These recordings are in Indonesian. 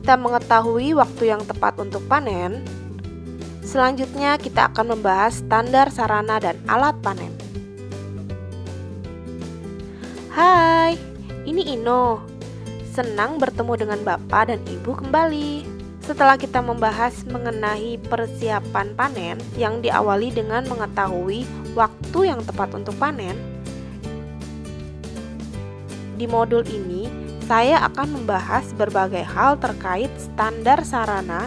kita mengetahui waktu yang tepat untuk panen, selanjutnya kita akan membahas standar sarana dan alat panen. Hai, ini Ino. Senang bertemu dengan Bapak dan Ibu kembali. Setelah kita membahas mengenai persiapan panen yang diawali dengan mengetahui waktu yang tepat untuk panen, di modul ini saya akan membahas berbagai hal terkait standar sarana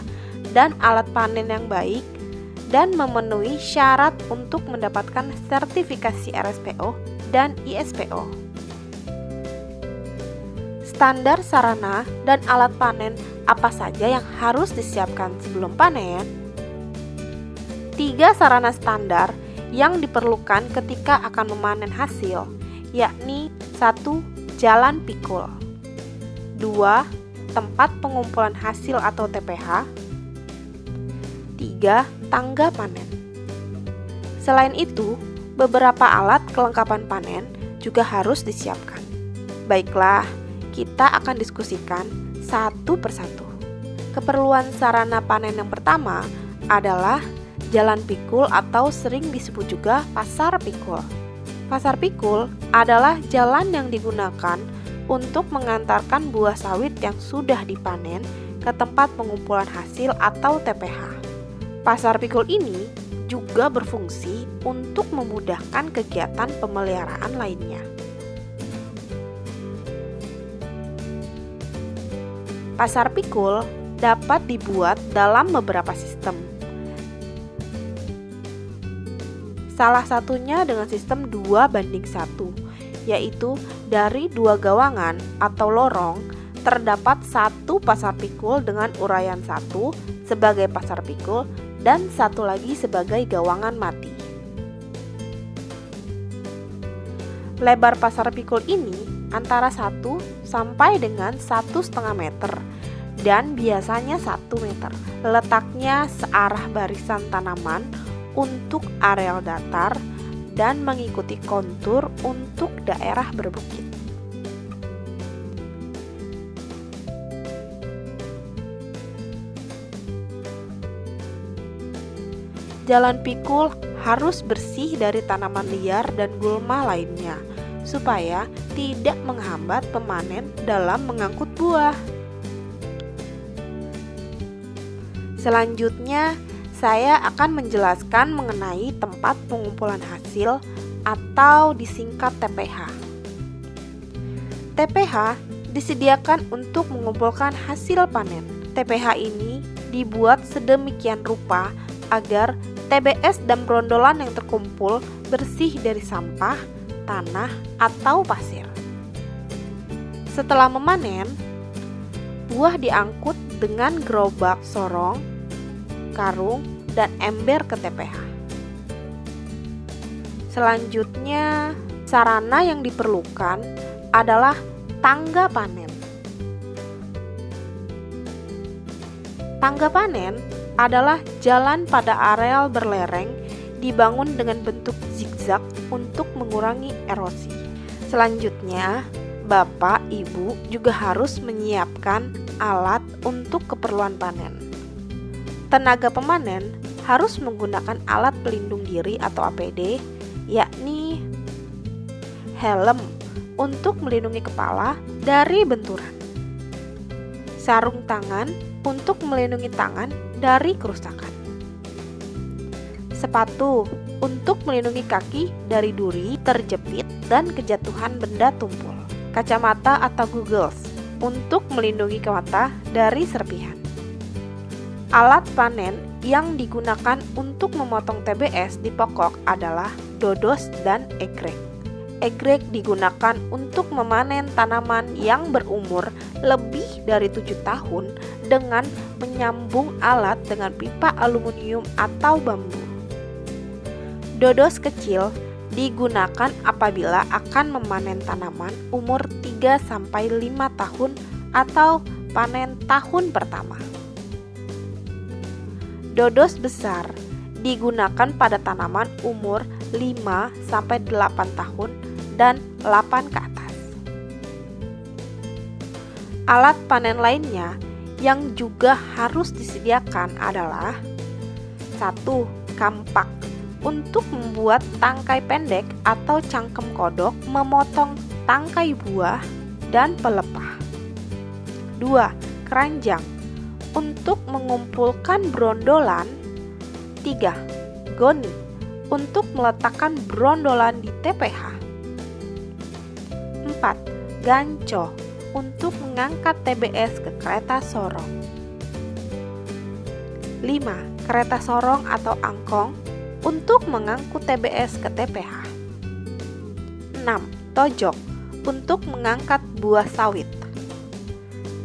dan alat panen yang baik dan memenuhi syarat untuk mendapatkan sertifikasi RSPO dan ISPO. Standar sarana dan alat panen apa saja yang harus disiapkan sebelum panen? 3 sarana standar yang diperlukan ketika akan memanen hasil, yakni 1. Jalan pikul, 2. Tempat pengumpulan hasil atau TPH, 3. Tangga panen. Selain itu, beberapa alat kelengkapan panen juga harus disiapkan. Baiklah, kita akan diskusikan satu persatu. Keperluan sarana panen yang pertama adalah jalan pikul atau sering disebut juga pasar pikul. Pasar pikul adalah jalan yang digunakan untuk mengantarkan buah sawit yang sudah dipanen ke tempat pengumpulan hasil atau TPH. Pasar pikul ini juga berfungsi untuk memudahkan kegiatan pemeliharaan lainnya. Pasar pikul dapat dibuat dalam beberapa sistem. Salah satunya dengan sistem 2:1, yaitu dari 2 gawangan atau lorong terdapat 1 pasar pikul dengan uraian 1 sebagai pasar pikul dan 1 lagi sebagai gawangan mati. Lebar pasar pikul ini antara 1 sampai dengan 1,5 meter dan biasanya 1 meter. Letaknya searah barisan tanaman untuk areal datar dan mengikuti kontur untuk daerah berbukit. Jalan pikul harus bersih dari tanaman liar dan gulma lainnya, supaya tidak menghambat pemanen dalam mengangkut buah. Selanjutnya, saya akan menjelaskan mengenai tempat pengumpulan hasil atau disingkat TPH. TPH disediakan untuk mengumpulkan hasil panen. TPH ini dibuat sedemikian rupa agar TBS dan brondolan yang terkumpul bersih dari sampah, tanah, atau pasir. Setelah memanen, buah diangkut dengan gerobak sorong, karung, dan ember ke TPH. Selanjutnya, sarana yang diperlukan adalah tangga panen. Tangga panen adalah jalan pada areal berlereng dibangun dengan bentuk zigzag untuk mengurangi erosi. Selanjutnya, Bapak, Ibu juga harus menyiapkan alat untuk keperluan panen. Tenaga pemanen harus menggunakan alat pelindung diri atau APD, yakni helm untuk melindungi kepala dari benturan, sarung tangan untuk melindungi tangan dari kerusakan, sepatu untuk melindungi kaki dari duri, terjepit, dan kejatuhan benda tumpul, kacamata atau goggles untuk melindungi mata dari serpihan. Alat panen yang digunakan untuk memotong TBS di pokok adalah dodos dan egrek. Egrek digunakan untuk memanen tanaman yang berumur lebih dari 7 tahun dengan menyambung alat dengan pipa aluminium atau bambu. Dodos kecil digunakan apabila akan memanen tanaman umur 3-5 tahun atau panen tahun pertama. Dodos besar digunakan pada tanaman umur 5-8 tahun dan 8 ke atas. Alat panen lainnya yang juga harus disediakan adalah 1. Kampak untuk membuat tangkai pendek atau cangkem kodok, memotong tangkai buah dan pelepah. 2. Keranjang untuk mengumpulkan brondolan. 3. Goni untuk meletakkan brondolan di TPH. 4. Ganco untuk mengangkat TBS ke kereta sorong. 5. Kereta sorong atau angkong untuk mengangkut TBS ke TPH. 6. Tojok untuk mengangkat buah sawit.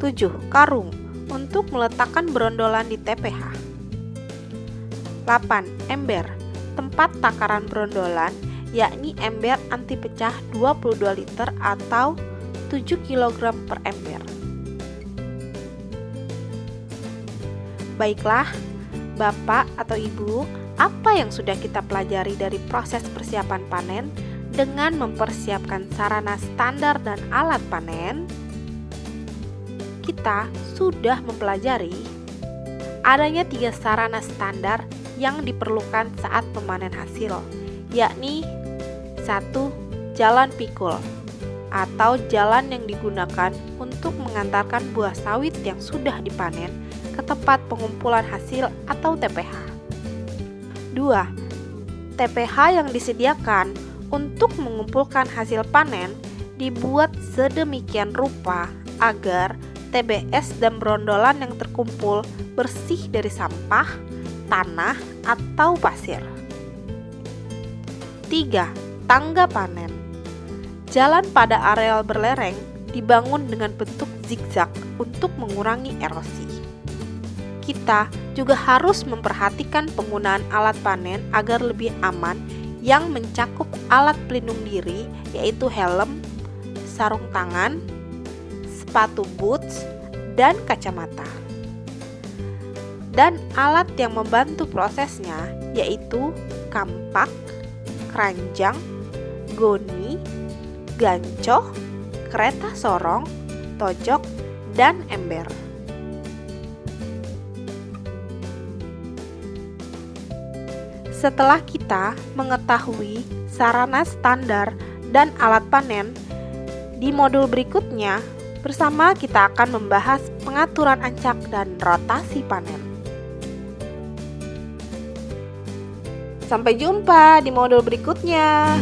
7. Karung untuk meletakkan brondolan di TPH. 8. Ember, tempat takaran brondolan, yakni ember anti pecah 22 liter atau 7 kg per ember. Baiklah, Bapak atau Ibu, apa yang sudah kita pelajari dari proses persiapan panen dengan mempersiapkan sarana standar dan alat panen? Kita sudah mempelajari adanya 3 sarana standar yang diperlukan saat memanen hasil, yakni 1. Jalan pikul atau jalan yang digunakan untuk mengantarkan buah sawit yang sudah dipanen ke tempat pengumpulan hasil atau TPH. 2. TPH yang disediakan untuk mengumpulkan hasil panen dibuat sedemikian rupa agar TBS dan brondolan yang terkumpul bersih dari sampah, tanah, atau pasir. 3. Tangga panen. Jalan pada areal berlereng dibangun dengan bentuk zigzag untuk mengurangi erosi. Kita juga harus memperhatikan penggunaan alat panen agar lebih aman yang mencakup alat pelindung diri yaitu helm, sarung tangan, sepatu boots, dan kacamata. Dan alat yang membantu prosesnya yaitu kampak, keranjang, goni, ganco, kereta sorong, tojok, dan ember. Setelah kita mengetahui sarana standar dan alat panen, di modul berikutnya bersama kita akan membahas pengaturan ancak dan rotasi panen. Sampai jumpa di modul berikutnya.